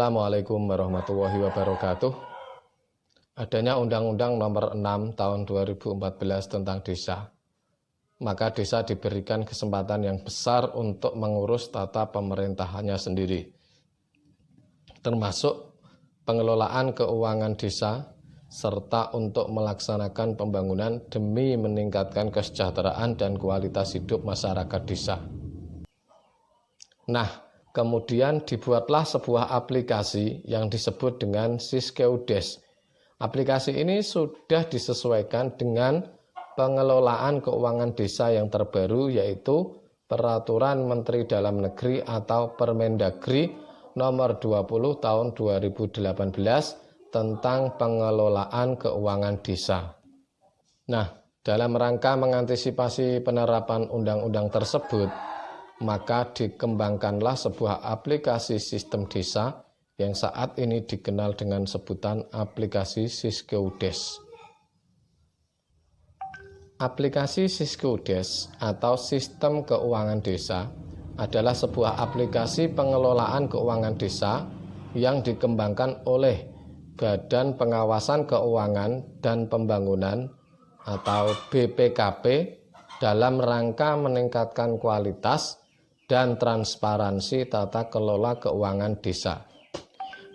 Assalamualaikum warahmatullahi wabarakatuh. Adanya Undang-Undang Nomor 6 Tahun 2014 tentang desa, maka desa diberikan kesempatan yang besar untuk mengurus tata pemerintahannya sendiri, termasuk pengelolaan keuangan desa, serta untuk melaksanakan pembangunan demi meningkatkan kesejahteraan dan kualitas hidup masyarakat desa. Nah, kemudian dibuatlah sebuah aplikasi yang disebut dengan Siskeudes. Aplikasi ini sudah disesuaikan dengan pengelolaan keuangan desa yang terbaru, yaitu Peraturan Menteri Dalam Negeri atau Permendagri Nomor 20 Tahun 2018 tentang pengelolaan keuangan desa. Nah, dalam rangka mengantisipasi penerapan undang-undang tersebut, maka dikembangkanlah sebuah aplikasi sistem desa yang saat ini dikenal dengan sebutan aplikasi Siskeudes. Aplikasi Siskeudes atau Sistem Keuangan Desa adalah sebuah aplikasi pengelolaan keuangan desa yang dikembangkan oleh Badan Pengawasan Keuangan dan Pembangunan atau BPKP dalam rangka meningkatkan kualitas dan transparansi tata kelola keuangan desa.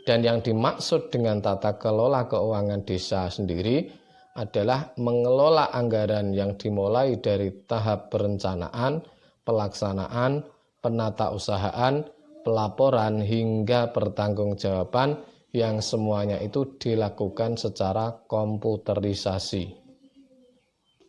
Dan yang dimaksud dengan tata kelola keuangan desa sendiri adalah mengelola anggaran yang dimulai dari tahap perencanaan, pelaksanaan, penatausahaan, pelaporan hingga pertanggungjawaban yang semuanya itu dilakukan secara komputerisasi.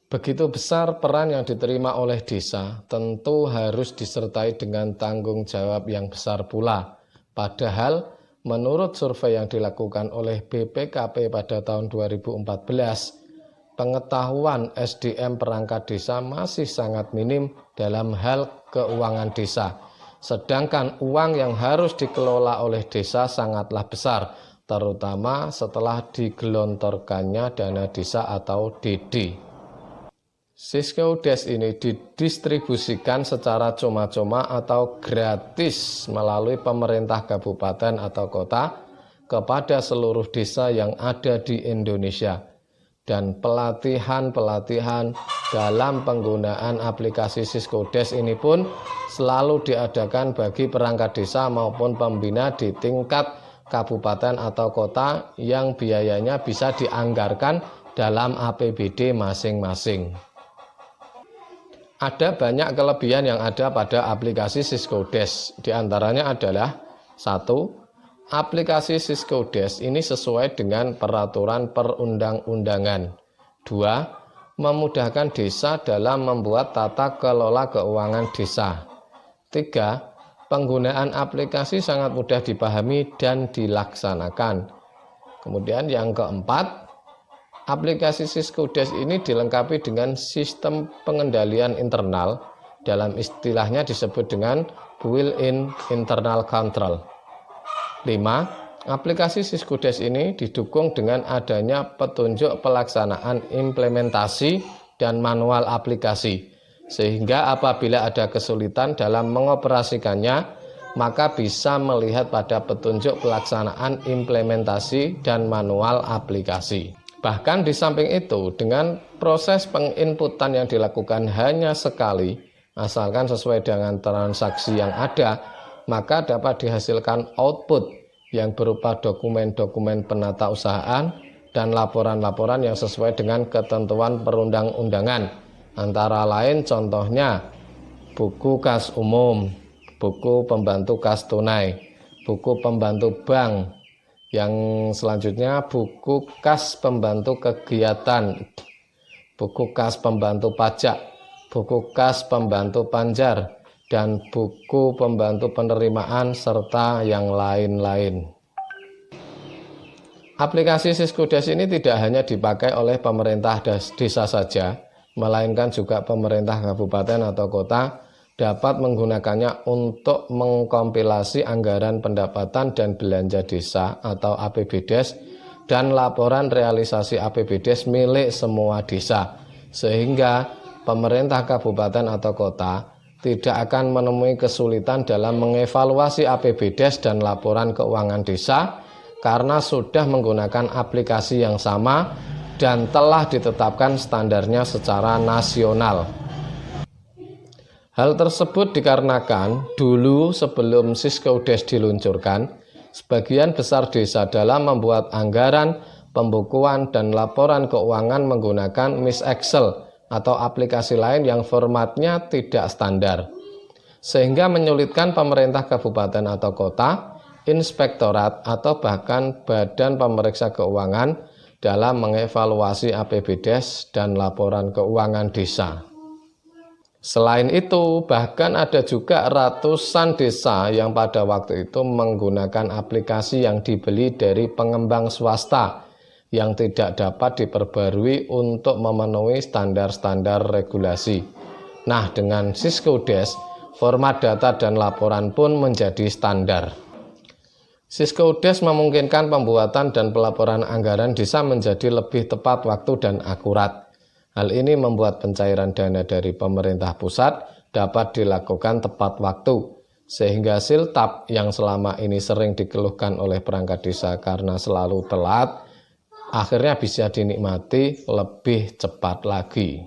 Begitu besar peran yang diterima oleh desa, tentu harus disertai dengan tanggung jawab yang besar pula. Padahal menurut survei yang dilakukan oleh BPKP pada tahun 2014, pengetahuan SDM perangkat desa masih sangat minim dalam hal keuangan desa. Sedangkan uang yang harus dikelola oleh desa sangatlah besar, terutama setelah digelontorkannya dana desa atau DD. Siskeudes ini didistribusikan secara cuma-cuma atau gratis melalui pemerintah kabupaten atau kota kepada seluruh desa yang ada di Indonesia. Dan pelatihan-pelatihan dalam penggunaan aplikasi Siskeudes ini pun selalu diadakan bagi perangkat desa maupun pembina di tingkat kabupaten atau kota yang biayanya bisa dianggarkan dalam APBD masing-masing. Ada banyak kelebihan yang ada pada aplikasi Siskeudes. Di antaranya adalah 1. Aplikasi Siskeudes ini sesuai dengan peraturan perundang-undangan. 2. Memudahkan desa dalam membuat tata kelola keuangan desa. 3. Penggunaan aplikasi sangat mudah dipahami dan dilaksanakan. Kemudian yang keempat, aplikasi Siskeudes ini dilengkapi dengan sistem pengendalian internal, dalam istilahnya disebut dengan built-in internal control. 5. Aplikasi Siskeudes ini didukung dengan adanya petunjuk pelaksanaan implementasi dan manual aplikasi, sehingga apabila ada kesulitan dalam mengoperasikannya, maka bisa melihat pada petunjuk pelaksanaan implementasi dan manual aplikasi. Bahkan di samping itu, dengan proses penginputan yang dilakukan hanya sekali, asalkan sesuai dengan transaksi yang ada, maka dapat dihasilkan output yang berupa dokumen-dokumen penatausahaan dan laporan-laporan yang sesuai dengan ketentuan perundang-undangan. Antara lain contohnya buku kas umum, buku pembantu kas tunai, buku pembantu bank, yang selanjutnya buku kas pembantu kegiatan, buku kas pembantu pajak, buku kas pembantu panjar, dan buku pembantu penerimaan, serta yang lain-lain. Aplikasi Siskeudes ini tidak hanya dipakai oleh pemerintah desa saja, melainkan juga pemerintah kabupaten atau kota dapat menggunakannya untuk mengkompilasi anggaran pendapatan dan belanja desa atau APBDes dan laporan realisasi APBDes milik semua desa, sehingga pemerintah kabupaten atau kota tidak akan menemui kesulitan dalam mengevaluasi APBDes dan laporan keuangan desa karena sudah menggunakan aplikasi yang sama dan telah ditetapkan standarnya secara nasional. Hal tersebut dikarenakan dulu sebelum Siskoudes diluncurkan, sebagian besar desa dalam membuat anggaran, pembukuan, dan laporan keuangan menggunakan MIS Excel atau aplikasi lain yang formatnya tidak standar, sehingga menyulitkan pemerintah kabupaten atau kota, inspektorat, atau bahkan badan pemeriksa keuangan dalam mengevaluasi APBDes dan laporan keuangan desa. Selain itu, bahkan ada juga ratusan desa yang pada waktu itu menggunakan aplikasi yang dibeli dari pengembang swasta yang tidak dapat diperbarui untuk memenuhi standar-standar regulasi. Nah, dengan Siskoudes, format data dan laporan pun menjadi standar. Siskoudes memungkinkan pembuatan dan pelaporan anggaran desa menjadi lebih tepat waktu dan akurat. Hal ini membuat pencairan dana dari pemerintah pusat dapat dilakukan tepat waktu, sehingga siltap yang selama ini sering dikeluhkan oleh perangkat desa karena selalu telat, akhirnya bisa dinikmati lebih cepat lagi.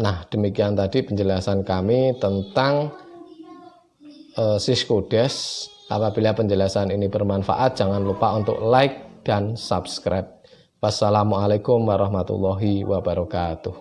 Nah, demikian tadi penjelasan kami tentang Siskoudes. Apabila penjelasan ini bermanfaat, jangan lupa untuk like dan subscribe. Wassalamualaikum warahmatullahi wabarakatuh.